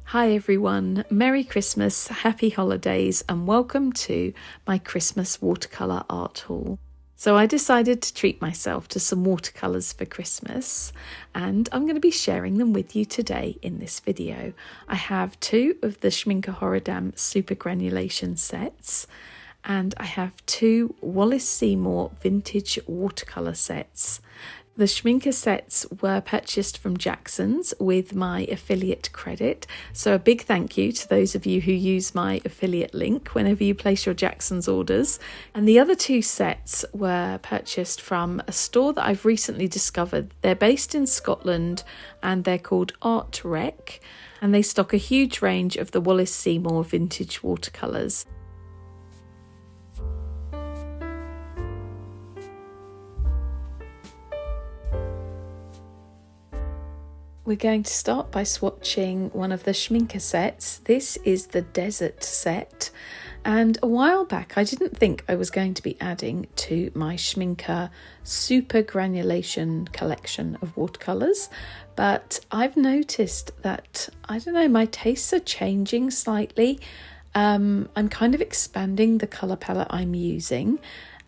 Hi everyone, Merry Christmas, Happy Holidays and welcome to my Christmas watercolour art haul. So I decided to treat myself to some watercolours for Christmas and I'm going to be sharing them with you today in this video. I have two of the Schmincke Horadam Super Granulation sets and I have two Wallace Seymour vintage watercolour sets. The Schmincke sets were purchased from Jackson's with my affiliate credit, so a big thank you to those of you who use my affiliate link whenever you place your Jackson's orders. And the other two sets were purchased from a store that I've recently discovered. They're based in Scotland and they're called Art Rec, and they stock a huge range of the Wallace Seymour vintage watercolours. We're going to start by swatching one of the Schmincke sets. This is the Desert set, and a while back I didn't think I was going to be adding to my Schmincke Super Granulation collection of watercolours, but I've noticed that, I don't know, my tastes are changing slightly. I'm kind of expanding the colour palette I'm using,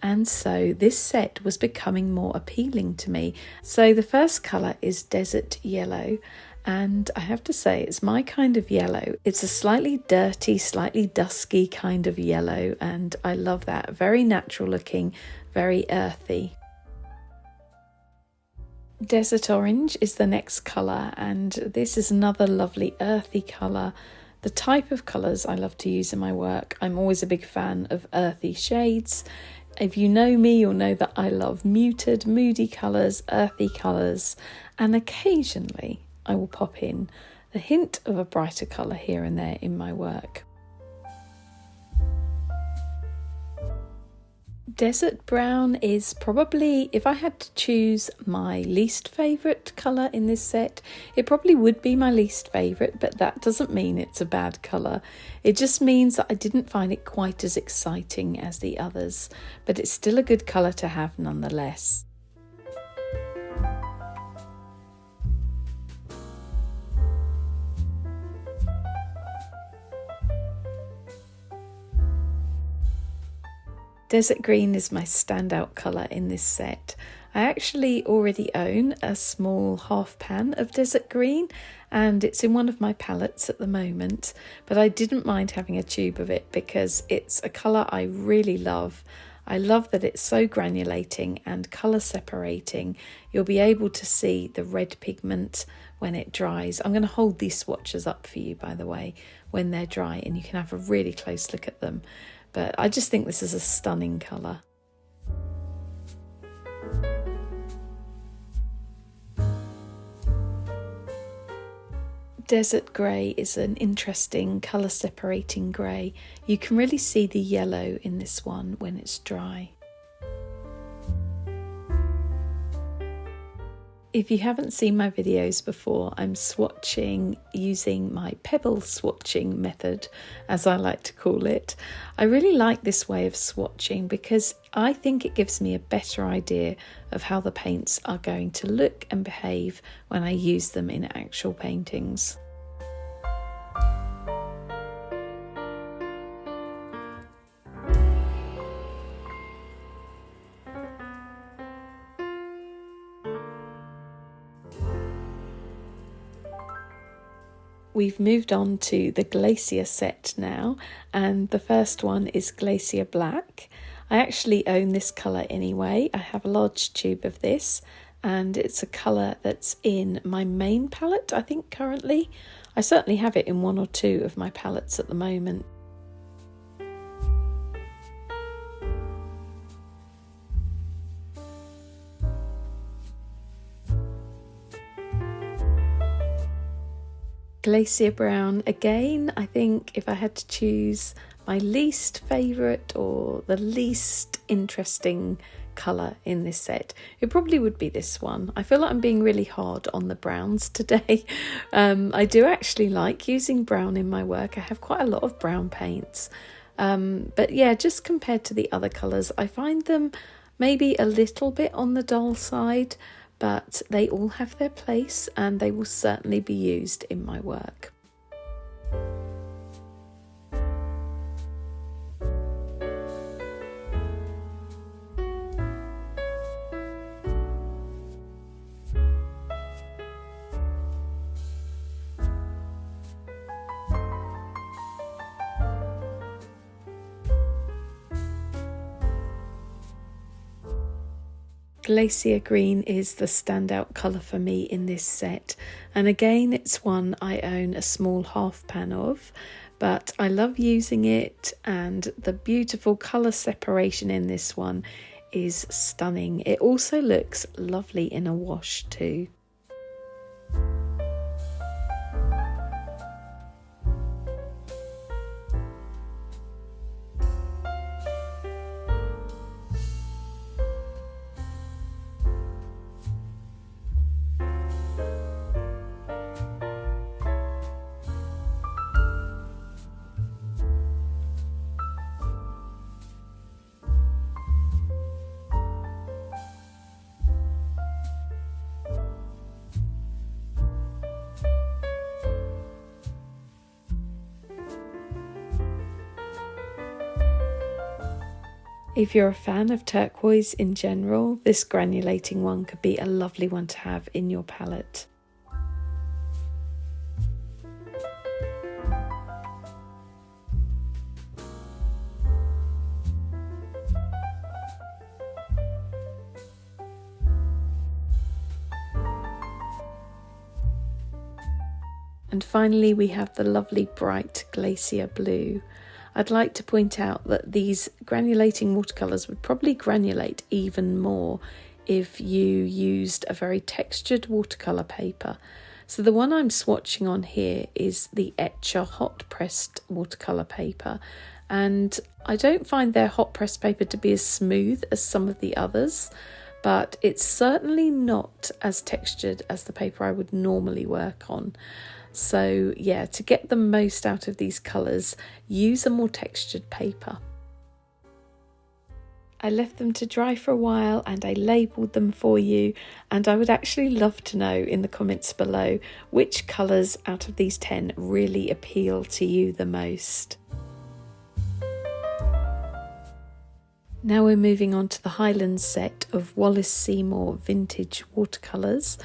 and so this set was becoming more appealing to me. So the first colour is Desert Yellow, and I have to say it's my kind of yellow. It's a slightly dirty, slightly dusky kind of yellow, and I love that. Very natural looking, very earthy. Desert Orange is the next colour, and this is another lovely earthy colour. The type of colours I love to use in my work, I'm always a big fan of earthy shades. If you know me, you'll know that I love muted, moody colours, earthy colours, and occasionally I will pop in the hint of a brighter colour here and there in my work. Desert Brown is probably, if I had to choose my least favourite colour in this set, it probably would be my least favourite, but that doesn't mean it's a bad colour. It just means that I didn't find it quite as exciting as the others, but it's still a good colour to have nonetheless. Desert Green is my standout colour in this set. I actually already own a small half pan of Desert Green and it's in one of my palettes at the moment, but I didn't mind having a tube of it because it's a colour I really love. I love that it's so granulating and colour separating. You'll be able to see the red pigment when it dries. I'm going to hold these swatches up for you, by the way, when they're dry, and you can have a really close look at them. But I just think this is a stunning colour. Desert Grey is an interesting colour separating grey. You can really see the yellow in this one when it's dry. If you haven't seen my videos before, I'm swatching using my pebble swatching method, as I like to call it. I really like this way of swatching because I think it gives me a better idea of how the paints are going to look and behave when I use them in actual paintings. We've moved on to the Glacier set now, and the first one is Glacier Black. I actually own this colour anyway. I have a large tube of this, and it's a colour that's in my main palette, I think, currently. I certainly have it in one or two of my palettes at the moment. Glacier Brown, again, I think if I had to choose my least favourite or the least interesting colour in this set, it probably would be this one. I feel like I'm being really hard on the browns today. I do actually like using brown in my work. I have quite a lot of brown paints. But yeah, just compared to the other colours, I find them maybe a little bit on the dull side, but they all have their place and they will certainly be used in my work. Glacier green is the standout colour for me in this set, and again it's one I own a small half pan of, but I love using it, and the beautiful colour separation in this one is stunning. It also looks lovely in a wash too. If you're a fan of turquoise in general, this granulating one could be a lovely one to have in your palette. And finally we have the lovely bright glacier blue. I'd like to point out that these granulating watercolours would probably granulate even more if you used a very textured watercolour paper. So the one I'm swatching on here is the Etcher hot pressed watercolour paper, and I don't find their hot pressed paper to be as smooth as some of the others, but it's certainly not as textured as the paper I would normally work on. So yeah, to get the most out of these colours, use a more textured paper. I left them to dry for a while and I labelled them for you, and I would actually love to know in the comments below which colours out of these 10 really appeal to you the most. Now we're moving on to the Highlands set of Wallace Seymour vintage watercolours.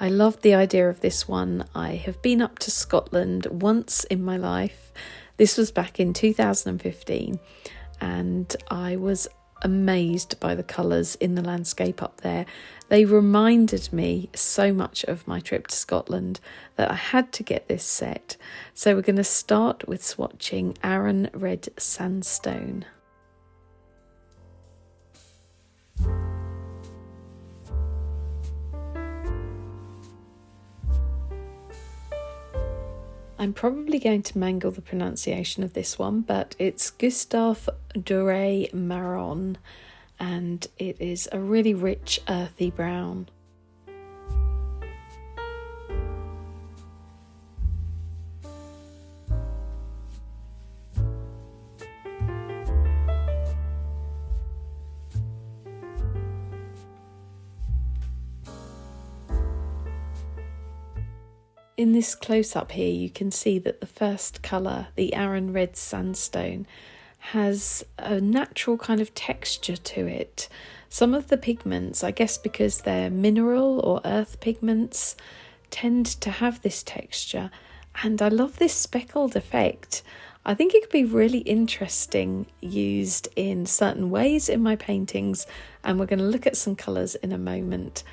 I loved the idea of this one. I have been up to Scotland once in my life. This was back in 2015, and I was amazed by the colours in the landscape up there. They reminded me so much of my trip to Scotland that I had to get this set. So we're going to start with swatching Arran Red Sandstone. I'm probably going to mangle the pronunciation of this one, but it's Gustave Doré Marron, and it is a really rich earthy brown. In this close-up here, you can see that the first colour, the Arran Red Sandstone, has a natural kind of texture to it. Some of the pigments, I guess because they're mineral or earth pigments, tend to have this texture, and I love this speckled effect. I think it could be really interesting used in certain ways in my paintings, and we're going to look at some colours in a moment.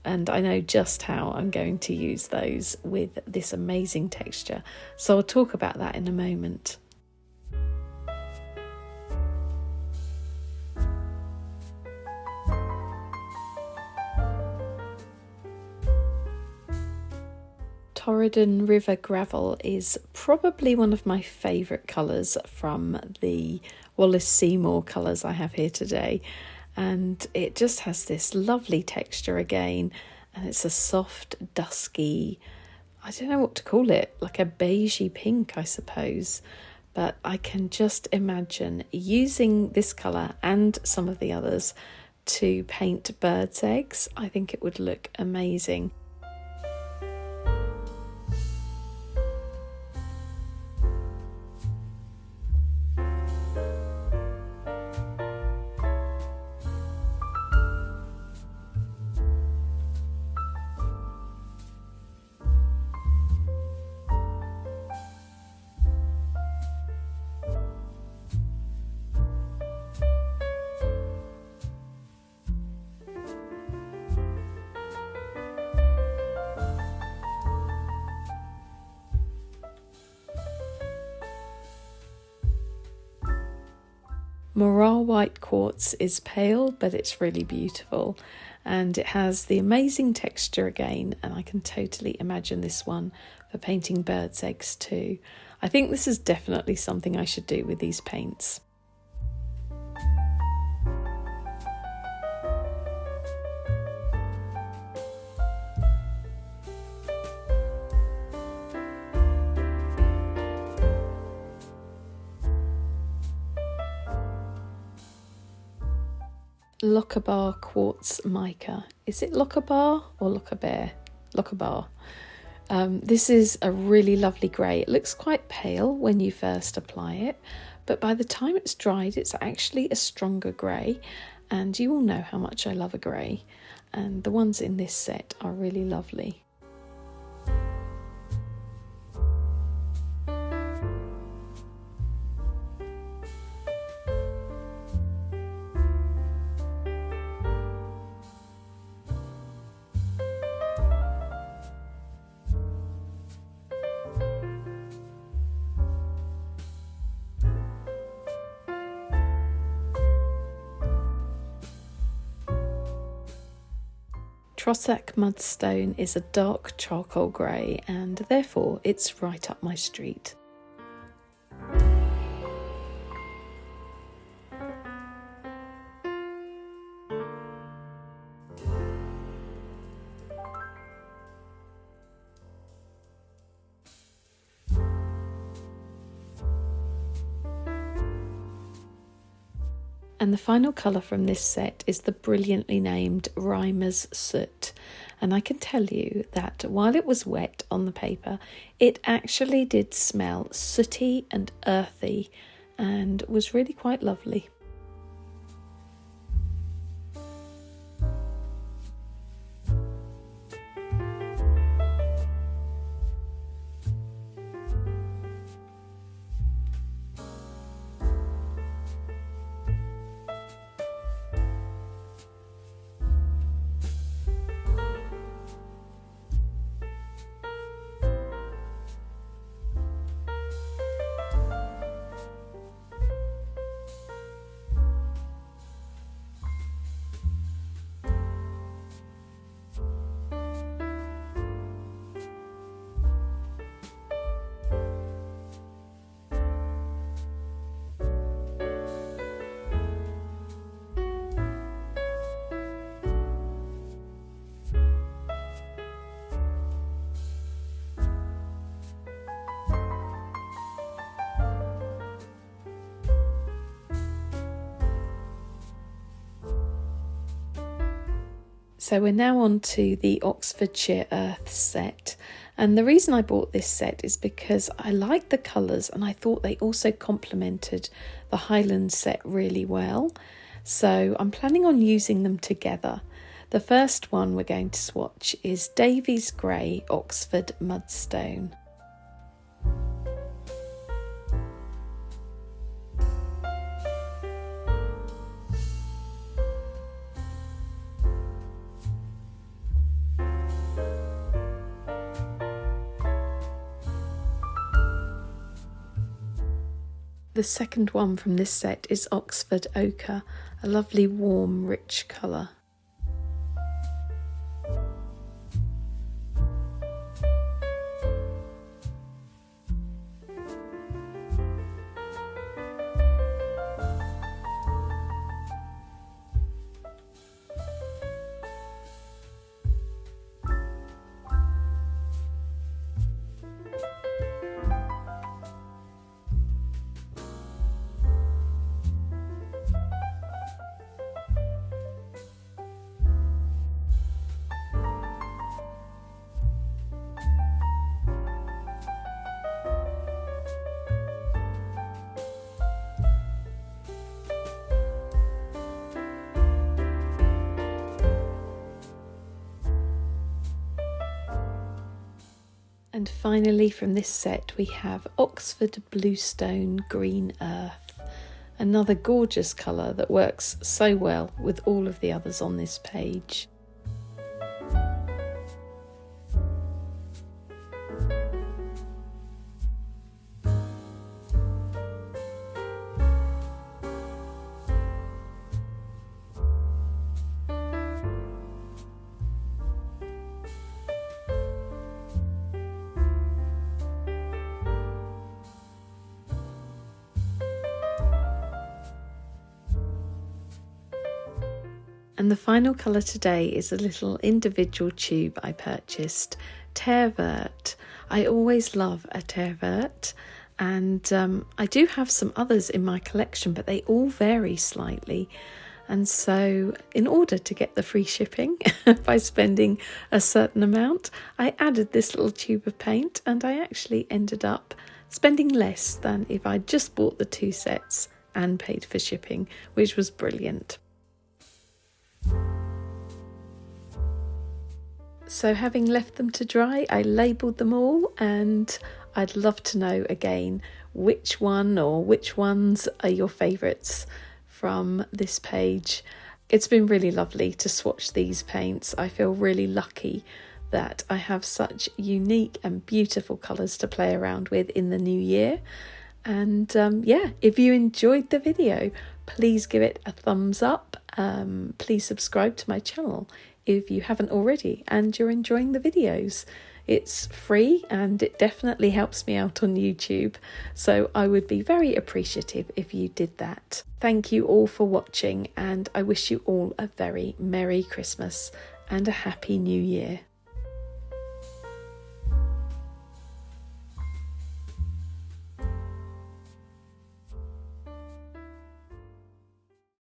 And I know just how I'm going to use those with this amazing texture. So I'll talk about that in a moment. Torridon River Gravel is probably one of my favourite colours from the Wallace Seymour colours I have here today. And it just has this lovely texture again, and it's a soft, dusky, I don't know what to call it, like a beigey pink, I suppose. But I can just imagine using this colour and some of the others to paint birds' eggs. I think it would look amazing. Morale white quartz is pale, but it's really beautiful, and it has the amazing texture again, and I can totally imagine this one for painting birds' eggs too. I think this is definitely something I should do with these paints. Lochaber quartz mica. Is it Lochaber or Lochaber? Lochaber. This is a really lovely grey. It looks quite pale when you first apply it, but by the time it's dried, it's actually a stronger grey. And you all know how much I love a grey, and the ones in this set are really lovely. Trossack mudstone is a dark charcoal grey, and therefore it's right up my street. And the final colour from this set is the brilliantly named Rhymer's Soot. And I can tell you that while it was wet on the paper, it actually did smell sooty and earthy and was really quite lovely. So we're now on to the Oxfordshire Earth set, and the reason I bought this set is because I liked the colours and I thought they also complemented the Highlands set really well, so I'm planning on using them together. The first one we're going to swatch is Davies Grey Oxford Mudstone. The second one from this set is Oxford Ochre, a lovely warm rich colour. And finally from this set we have Oxford Bluestone Green Earth, another gorgeous colour that works so well with all of the others on this page. And the final colour today is a little individual tube I purchased, Terre Verte. I always love a Terre Verte, and I do have some others in my collection, but they all vary slightly. And so in order to get the free shipping by spending a certain amount, I added this little tube of paint, and I actually ended up spending less than if I'd just bought the 2 sets and paid for shipping, which was brilliant. So having left them to dry, I labelled them all, and I'd love to know again which one or which ones are your favourites from this page. It's been really lovely to swatch these paints. I feel really lucky that I have such unique and beautiful colours to play around with in the new year. And yeah, if you enjoyed the video, please give it a thumbs up. Please subscribe to my channel if you haven't already and you're enjoying the videos. It's free and it definitely helps me out on YouTube, so I would be very appreciative if you did that. Thank you all for watching, and I wish you all a very Merry Christmas and a Happy New Year.